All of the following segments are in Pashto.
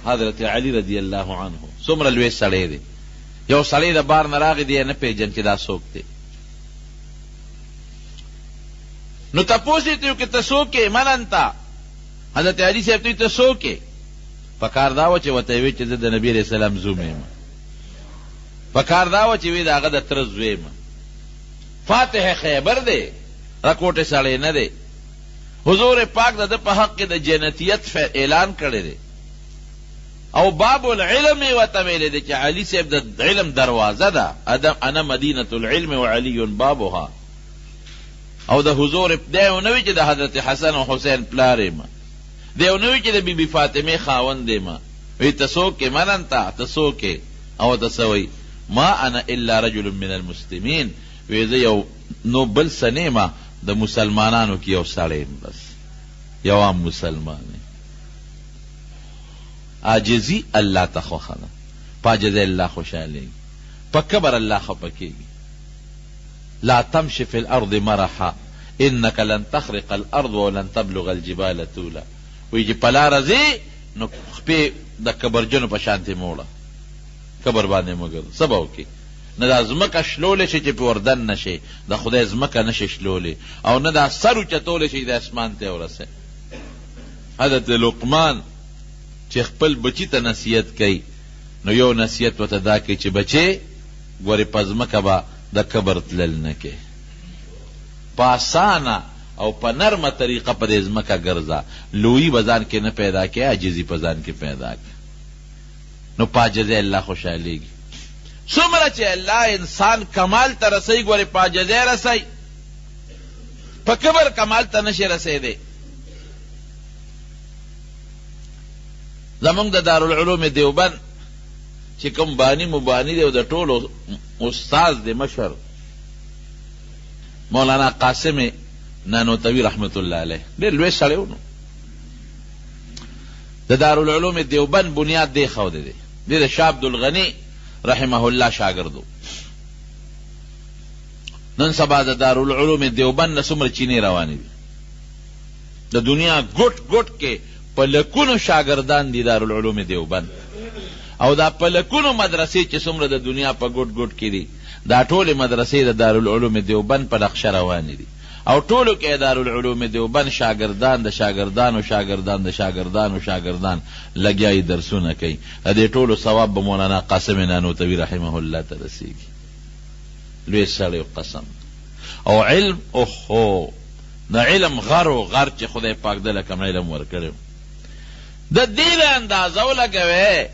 حضرت علی رضی الله عنه څومره لوی سړی دی. یو سړی د بار نه راغی دی نه پیژن چې دا څوک دی. نو تپوس یې ته چې ته څوک یې؟ من انت؟ حضرت علی صاحب ته ته څوک یې؟ پکار دا و چې ورته وی چې زه د نبي علیه السلام زوم یم. پکار دا و چې وی د هغه د تره زوی یم. فاتح خیبر دی، رکوټې سړی نه دی. حضور پاک د ده په حق کې د جنتیت اعلان کړی دی او باب العلم یې ورته ویلی دی چې علي صاحب د علم دروازه ده. انا مدینة العلم وعلي بابها. او د حضور دی ونه وی چې د حضرت حسن او حسین پلار یم، دی ونه وی چې د بیبي فاطمې خاوند یم. وی ته څوک یې؟ من انت؟ ته څوک یې؟ او ته څه وی؟ ما انا الا رجل من المسلمین. وی زه یو نو بل څه نه یم، د مسلمانانو کې یو سړی یم، بس یو عام مسلمان یم. عاجزي الله ته خوښه ده، په عاجزۍ الله خوشحالېږي، په کبر الله خفه کېږي. لا تمشي في الارض مرحا انك لن تخرق الارض ولن تبلغ الجبال طولا. وی چې په لاره ځې نو خپې د کبرجنو په شانتې موړه، کبر باندې مګر څه به وکړي؟ نه دا ځمکه شلولی شي چې پې وردن نه شي، د خدای ځمکه نه شي شلولی، او نه دا سر اوچتولی شي د اسمان ته ورسئ. حضرت لقمان چې خپل بچي ته نصیحت کوي نو یو نصیحت ورته دا کوي چې بچې ګورې په ځمکه به د کبر تلل نه کې، په اسانه او په نرمه طریقه په دې ځمکه ګرځه، لویي به ځان کې نه پیدا کې، عاجزي په ځان کې پیدا کې. نو په عاجزۍ الله خوشحالېږي. څومره چې الله انسان کمال ته رسوي، ګورې په عاجزۍ رسوي، په کبر کمال ته نشي رسېدی. زمونږ د دارالعلوم دیوبند چې کوم بانی مبانی دی او د ټولو استاذ دی مشر مولانا قاسم نانوتوي رحمت الله علیه، ډېر لوی سړی و. نو د دارالعلوم دیوبند بنیاد دی ښودی دی. دی د شاه عبدالغني رحمه الله شاګردو. نن سبا د دارالعلوم دیوبند نه څومره چینې روانې دي، د دنیا ګوټ ګوټ کې په لکونو شاګردان دي دارالعلوم دیوبند. او دا په لکونو مدرسې چې څومره د دنیا په ګوټ ګوټ کې دي، دا ټولې مدرسې د دارالعلوم دیوبند په نقشه روانې دي. او ټولو کې دارالعلوم دیوبند شاګردان د شاګردانو شاګردان د شاګردانو شاګردان لګیایي درسونه کوي. د دې ټولو ثواب به مولانا قاسم نانوتوي رحمه الله ته رسېږي. لوی سړی قسم. او علم اوهو د علم غر و غر چې خدای پاک دله کوم علم ورکړی، د دې له اندازه ولګوئ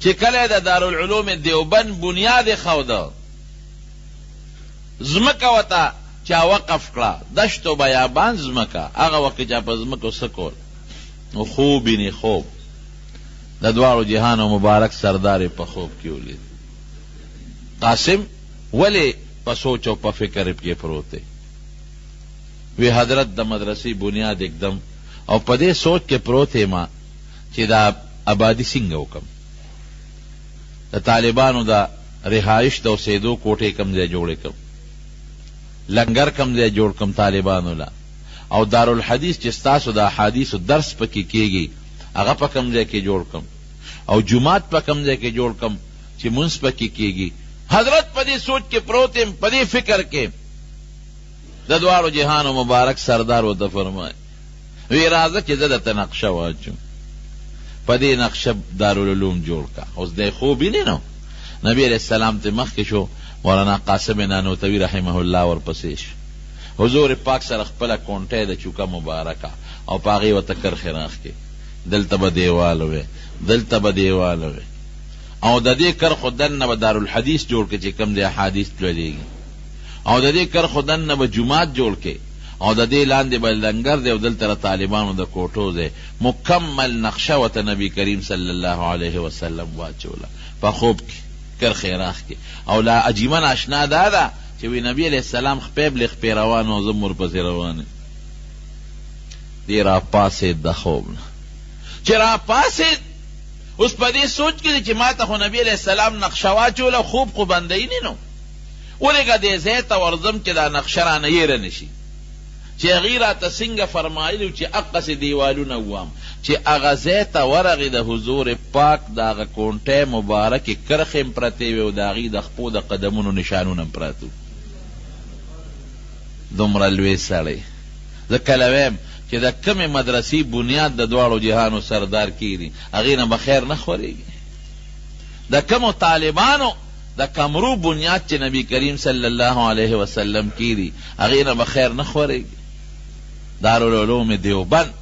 چې کله د دارالعلوم دیوبند بنیاد یې ښوده، ځمکه ورته چا وقف کړه، دشت و بیابان ځمکه، هغه وخت کې چا په ځمکو څه کول؟ نو خوب ویني خوب، د دواړو جهانو مبارک سردار په خوب کې ولید. قاسم ولې په سوچ او په فکر کې پروت دی؟ وی حضرت د مدرسې بنیاد اکدم او په دې سوچ کې پروت یم چې دا آبادي څنګه وکم، د طالبانو د رهایش د اوسېدو کوټې کم ځای جوړې کم، لنګر کم ځای جوړ کم طالبانو له، او دارالحدیث چې ستاسو د احادیثو درس پکې کېږي هغه په کم ځای کې جوړ کم، او جومات په کم ځای کې جوړ کم چې مونځ پکې کېږي. حضرت په دې سوچ کې پروت یم، په دې فکر کې. د دواړو جهانو مبارک سردار ورته فرمایي وی راځه چې زه درته نقشه واچوم، په دې نقشه دارالعلوم جوړ کا. اوس دی خوب ویني نو نبی علیہ السلام ته مخکې شو، مولانا قاسم نانوتوي رحمه الله ورپسې شو. حضور پاک سره خپله کونټۍ د چوکه مبارکه او په هغې ورته کرښې راښکې، دلته به دیوال وی، دلته به دیوال وی، او د دې کرښو دننه به دارالحدیث جوړ کړي چې کوم دی احادیث لولېږي، او د دې کرښو دننه به جومات جوړ کړي، او د دې لاندې به لنګر دی او دلته طالبانو د کوټو دی. مکمل نقشه ورته نبی کریم صلی الله علیه وسلم واچوله په خوب کې، کرښې راښکې. او لا عجیبه ناشنا دا ده چې وی نبی علیه السلام خپې بلې خپې روان او زه ورپسې روان. دی راپاسېد د خوب نه، چې راپاسېد اوس په دې سوچ کې دی چې ما ته خو نبی علیه السلام نقشه واچوله، خوب خو بندوي نه نو، ولېږه دې ځای ته ورځم چې دا نقشه رانه هېره نه شي، چې هغې راته څنګه فرمایلي چې اقسې دیوالونه ووام، چې هغه ځای ته ورغې د حضور پاک د هغه کونټۍ مبارکې کرښې هم پرتې وې او د هغې د خپو د قدمونو نشانونه هم پراته وو. دومره لوی سړی. زه کله ویم چې د کمې مدرسې بنیاد د دواړو جهانو سردار کیږي هغې نه به خیر نه خورېږي. د کمو طالبانو د کمرو بنیاد چې نبی کریم صلی الله علیه وسلم کیږي هغې نه به خیر نه خورېږي. دارالعلوم دیوبند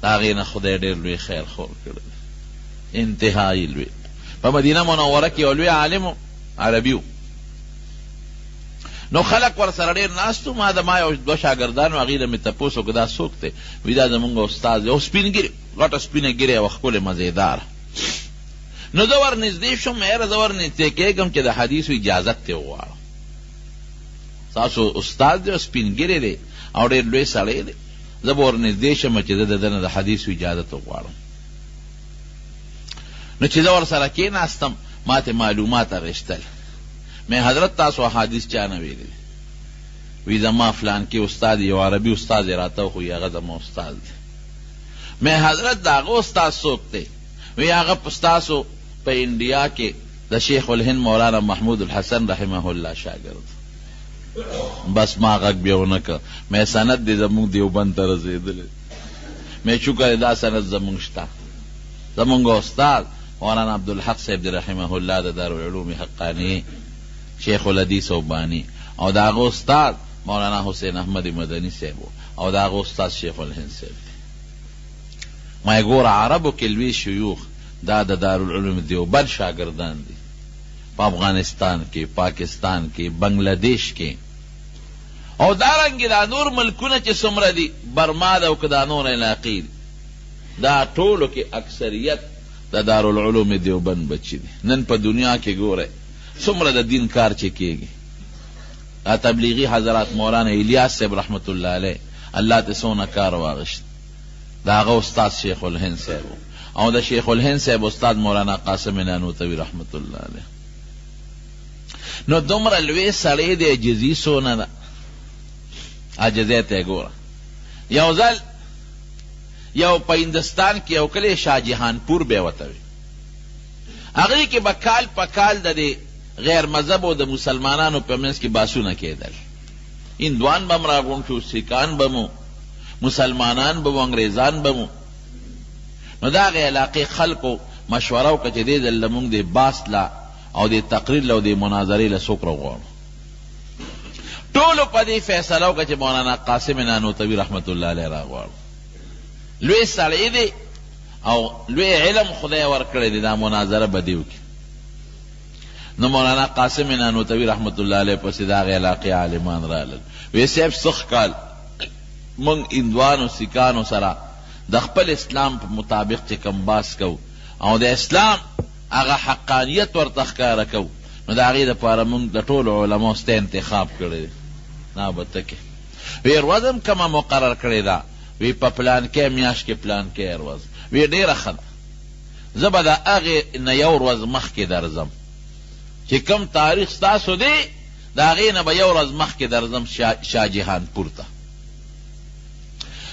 د هغې نه خدای ډېر لوی خیر خور کړی، انتهایی لوی. په مدینه منوره کې یو لوی عالم عربي و، نو خلق ور سره ډېر ناست و. ما یو دوه شاګردانو هغې نه مې تپوس وکړه دا څوک دی؟ وایي دا زمونږ استاد دی، او سپین ګیرې، غټه سپینه ګیرې او ښکلې مزېداره. نو زه ور نږدې شوم، یاره زه ور نږدې کېږم چې د حدیثو اجازت ترې وغواړم. ستاسو استاد دی او سپین ګیرې دی او ډېر لوی سړی دی، زه به ور نږدې شم چې زه د ده نه د حدیثو اجازت وغواړم. نو چې زه ور سره کېناستم ما ته معلومات اخیستل. مې حضرت تاسو احادیث چا نه ویلي؟ وی زما فلان کې استاد یو عربي استاد یې راته وښوي، هغه زما استاد دی. مې حضرت د هغه استاد څوک دی؟ وی هغه ستاسو په انډیا کې د شیخ الهند مولانا محمود الحسن رحمه الله شاګرد. بس ما غږ بیا ونه کړ. مې سند دی زمونږ دیوبند ته رسېدلی. مې شکر دا سند زمونږ شته. زمونږ استاد مولانا عبدالحق صاحب دی رحمه الله د دارالعلوم حقانی شیخ الحدیث او بانی، او د هغه استاد مولانا حسین احمد مدني صاحب او د هغه استاد شیخ الهند صاحب دی. ما یې ګوره عربو کې لوی شیوخ دا د دارالعلوم دیوبند شاګردان دي، په افغانستان کې، پاکستان کې، بنگلادیش کې، او دارنګې دا نور ملکونه چې څومره دي، برما ده او که دا نور علاقې دي، دا ټولو کې اکثریت د دارالعلوم دیوبند بچي دي. نن په دنیا کې ګوره څومره د دین کار چې کېږي. دا تبلیغي حضرات مولانا الیاس صاحب رحمت الله علیه الله ته څونه کار واغشت، د هغه استاد شیخ الهند صاحب او د شیخ الهند صاحب استاد مولانا قاسم نانوتوي رحمت الله علیه. نو دومره لوی سړی دی، عجزي څونه ده، عجزۍ ته یې ګوره. یو ځل یو په هندستان کې یو کلی شاهجهانپور بیا ورته وي، هغې کې به کال په کال د دې غیر مذهب او د مسلمانانو په منځ کې باسونه کېدل. هندوان به م راغونډ شو، سیکان به مو، مسلمانان به مو، انګریزان به مو. نو د هغې علاقې خلکو مشوره وکړه چې دې ځل لمونږ د باس له او د تقریر له او د مناظرې له څوک راغواړو. ټولو په دې فیصله وکړه چې مولانا قاسم نانوتوي رحمت الله علیه راغواړو. لوی سړی دی او لوی علم خدای ورکړی دی، دا مناظره به دې وکړي. نو مولانا قاسم نانوتوي رحمت الله علیه پسې د هغې علاقې عالمان رالل. وی صاحب سخت کال موږ هندوانو سیکانو سره د خپل اسلام په مطابق چې کم باس کو او د اسلام هغه حقانیت ورته ښکاره کو، نو د هغې دپاره موږ د ټولو علماو سته انتخاب کړی دی. نه به ته کې وی ورځ هم کومه مقرر کړې ده، وی په پلانکې میاشت کې پلانکې ورځ. وی ډېره ښه ده، زه به د هغې نه یو ورځ مخکې درځم چې کوم تاریخ ستاسو دی، د هغې نه به یو ورځ مخکې درځم شاهجهانپور ته.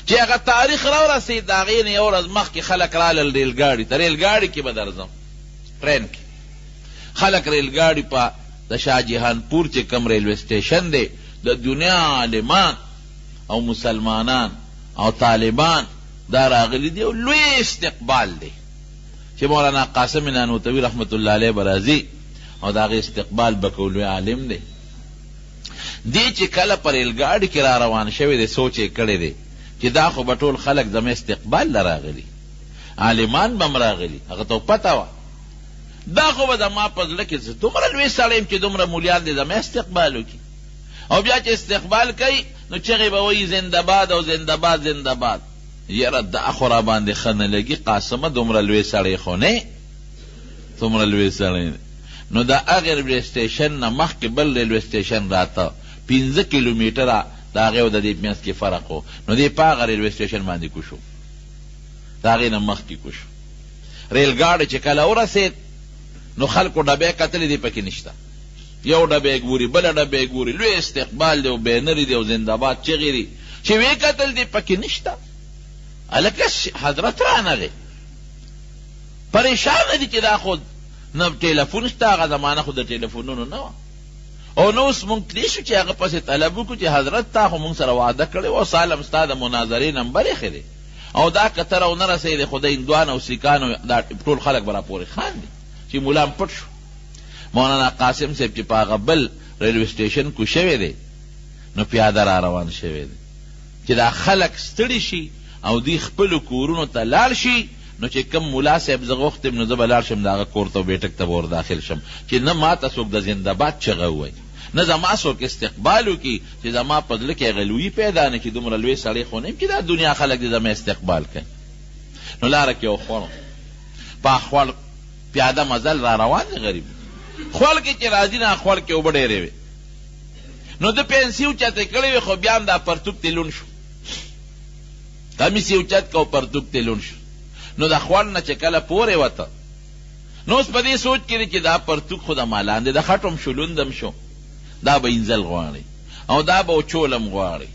چې هغه تاریخ راورسېد د هغې نه یو ورځ مخکې خلک رالل ریلګاډي ته، ریلګاډي کې به درځم، ټرین کې خلک ریلګاډي په د شاهجهانپور چې کوم ریلوے سټیشن دی، د دنیا عالمان او مسلمانان او طالبان دا راغلي دي، او لوی استقبال دی چې مولانا قاسم نانوتوي رحمت الله علیه به راځي او د هغې استقبال به کوو. لوی عالم دی. دی چې کله په ریلګاډي کې را روان شوی دی، سوچ یې کړی دی چې دا خو به ټول خلک زما استقبال له راغلي، عالمان به م راغلي، هغه ته پته وه دا خو به زما په زړه کې زه دومره لوی سړی یم چې دومره مولیان دی زما استقبال وکړي، او بیا چې استقبال کوي نو چغې به وایي زنده‌باد او زنده‌باد زنده‌باد. یاره دا خو را باندې ښه نه لګي، قاسمه دومره لوی سړی خو نه، دومره لوی سړی. نو د هغې ریلوے سټیشن نه مخکې بل ریلوے سټیشن راته 15 کیلومیټره د هغې او د دې منځ کې فرق و. نو دې په هغه ریلوے سټیشن باندې کوشو، د هغې نه مخکې کوشو. ریلګاډی چې کله ورسېد نو خلکو ډبې کتلې دي، پکې نشته. یو ډبې ګوري، بله ډبې ګوري، لوی استقبال دی او بینرې دی او زنده‌باد چغې دي. چې ویې کتل دي پکې نشته. الکه حضرت رانغی پریشان دي چې دا خود نه ټیلیفون شته، هغه زمانه خو د ټیلیفونونو نه وه، او نو اوس مونږ تلی شو چې هغه پسې طلب وکړو چې حضرت تا خو مونږ سره وعده کړې و او سالم ستا د مناظرې نمبر یې ښه دی او دا که ته راونه رسېدې خو د هندوان او سیکانو دا ټول خلک به راپورې خاندي چې مولام پټ شو. مولانا قاسم صاحب چې په هغه بل ریلوې سټیشن کو شوی دی نو پیاده را روان شوی دی چې دا خلک ستړي شي او دوی خپلو کورونو ته لاړ شي، نو چې کم مولا صاحب زه غوښتم نو زه به لاړ شم د هغه کور ته بیټک ته به ور داخل شم چې نه ما ته څوک د زنده‌باد چغه ووایي، نه زما څوک استقبال وکړي چې زما په زړه کې هغه لویي پیدا نه کړي، دومره لوی سړی خو نه یم چې دا دنیا خلک دې زما استقبال کوي. نو لاره کې یو خوړ په خوړ پیاده مزل را روان دی غریب، خوړ کې چې راځي نه خوړ کې اوبه ډېرې وې، نو د پنسي اوچتې کړې وې خو بیا هم دا پرتوک ته لون شو، کمیس یې اوچت که او پرتوک ته لون شو، نو د خوړ نه چې کله پورې وته نو اوس په دې سوچ کې دی چې دا پرتوک خو د مالان دی، د خټم شو لوندم شو، دا به انزل غواړي او دا به اوچولم غواړي،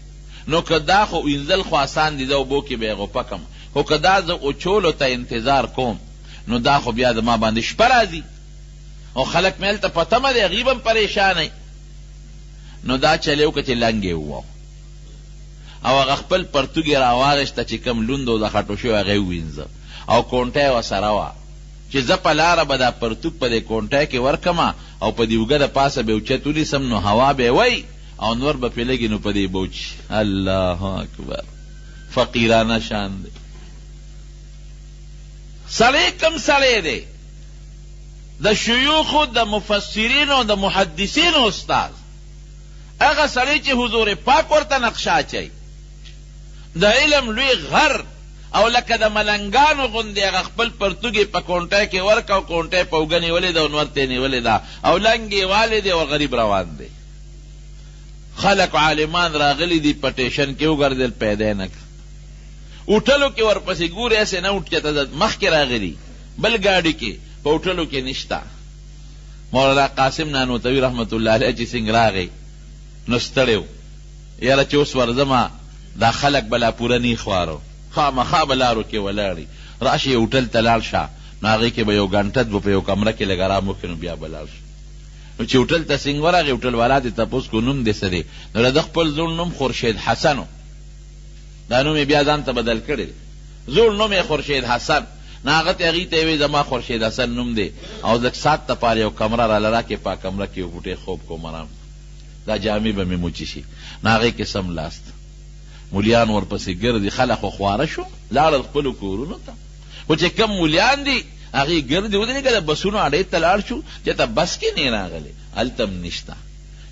نو که دا خو انزل خو آسان دي، زه اوبو کې به یې غوپکم، خو که دا زه اوچولو ته انتظار کوم نو دا خو بیا زما باندې شپه راځي او خلک مې هلته په تمه دی، هغوی به هم پریشانوي. نو دا چلی وکړه چې لنګ یې وواو او هغه خپل پرتوګ یې راواغېسته چې کوم لوند و د خټو شوی هغه یې ووینځه او کونټه یې ورسره وه چې زه په لاره به دا پرتوګ په دې کونټه کې ورکمه او په دې اوږه د پاسه به اوچت ونیسم نو هوا به یې وی او نور به پرې لګي نو په دې به وچي. الله اکبر، فقیرانه شان دی. سړی کم سړی دی؟ د شیوخو د مفسرینو د محدثینو استاد، هغه سړی چې حضور پاک ورته نقشه اچوي، د علم لوی غر او لکه د ملنګانو غوندې هغه خپل پرتوګې په کونټه کې ورکه او کونټه یې په اوږه نیولې ده او نور ته یې نیولې ده او لنګ یې والې دی او غریب روان دی. خلک عالمان راغلي دي په ټیشن کې وګرځېدل پیدا یې نه کړه، اوټلو کې ورپسې ګورې هسې نه اوټ چېته مخکې راغلي بل ګاډي کې په اوټلو کې نشته. مولانا قاسم نانوتوي رحمت الله علیه چې څنګه راغی نو ستړی و، یاره چې اوس ورځمه دا خلک به لا پوره نی خوارو خامخا به لارو کې ولاړي، راشي یو هوټل ته لاړ شه نو هغې کې به یو ګنټه به په یو کمره کې لږ ارام وکړي نو بیا به لاړ شه. نو چې هوټل ته څنګه ورغی هوټل والا دې تپوس کو نوم دې څه دی؟ نو د خپل زوړ نوم خورشید حسن و، دا نوم یې بیا ځان ته بدل کړی، زوړ نوم یې خورشید حسن. نو هغه ته هغې ته یې وایي زما خورشید حسن نوم دی او لږ ساعت دپاره یو کمره راله راکړې، په کمره کې یو بوټی خوب کوم ارام دا جامې به مې موچي شي. نو هغې کې سم لاست مولیان ورپسې ګرځي، خلک خو خواره شو لاړل خپلو کورونو ته، خو چې کم مولیان دي هغې ګرځي ودرېږه د بسونو اډې ته لاړ شو چې ته بس کې نه راغلی هلته هم نشته،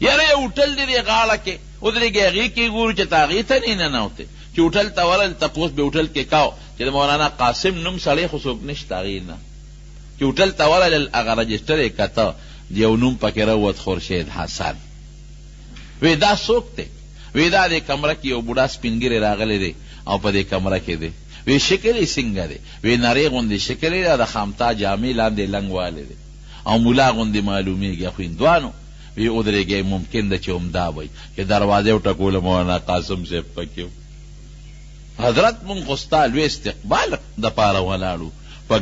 یاره یو هوټل دی دې غاړه کې ودرېږي هغې کې ګورو چې ته هغې ته نه ننوتې، چې هوټل ته ورل تپوس به هوټل کې کاو چې د مولانا قاسم نوم سړی خو څوک نشته هغې نه، چې هوټل ته ورل هغه رجسټر یې کته یو نوم پکې راووت خورشید حسن. وی دا څوک دی؟ وی دا دې کمره کې یو بوډا سپین ږیری راغلی دی او په دې کمره کې دی. وی شکل یې څنګه دی؟ وی نرۍ غوندې شکل یې د خامتا جامې لاندې لنګ والی دی او مولا غوندې معلومیږي، خو هندوانو. وی ودرېږئ ممکن ده چې همدا وی چې دروازې وټکوله مولانا قاسم صاحب پکې حضرت مونږ خو ستا لوی استقبال دپاره ولاړو په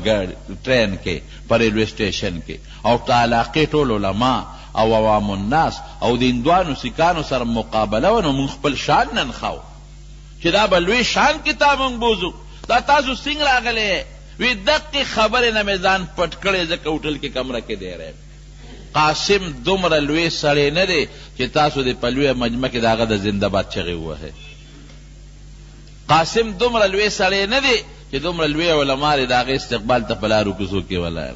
ټرین کې په ریلوې سټیشن کې او په علاقې ټول علما او عوام الناس او د هندوانو سیکانو سره مقابله و، نو مونږ خپل شان ننښاو چې دا به لوی شان کې تا مونږ بوزو، دا تاسو څنګه راغلی؟ وی دقې خبرې نه مې ځان پټ کړی ځکه هوټل کې کمره کې دی رہی. قاسم دومره لوی سړی نه دی چې تاسو د په لویه مجمع کې د هغه د زنده‌باد چغې ووهئ. قاسم دومره لوی سړی نه دی چې دومره لوی علما د هغې استقبال ته په لارو کوڅو کې ولاړ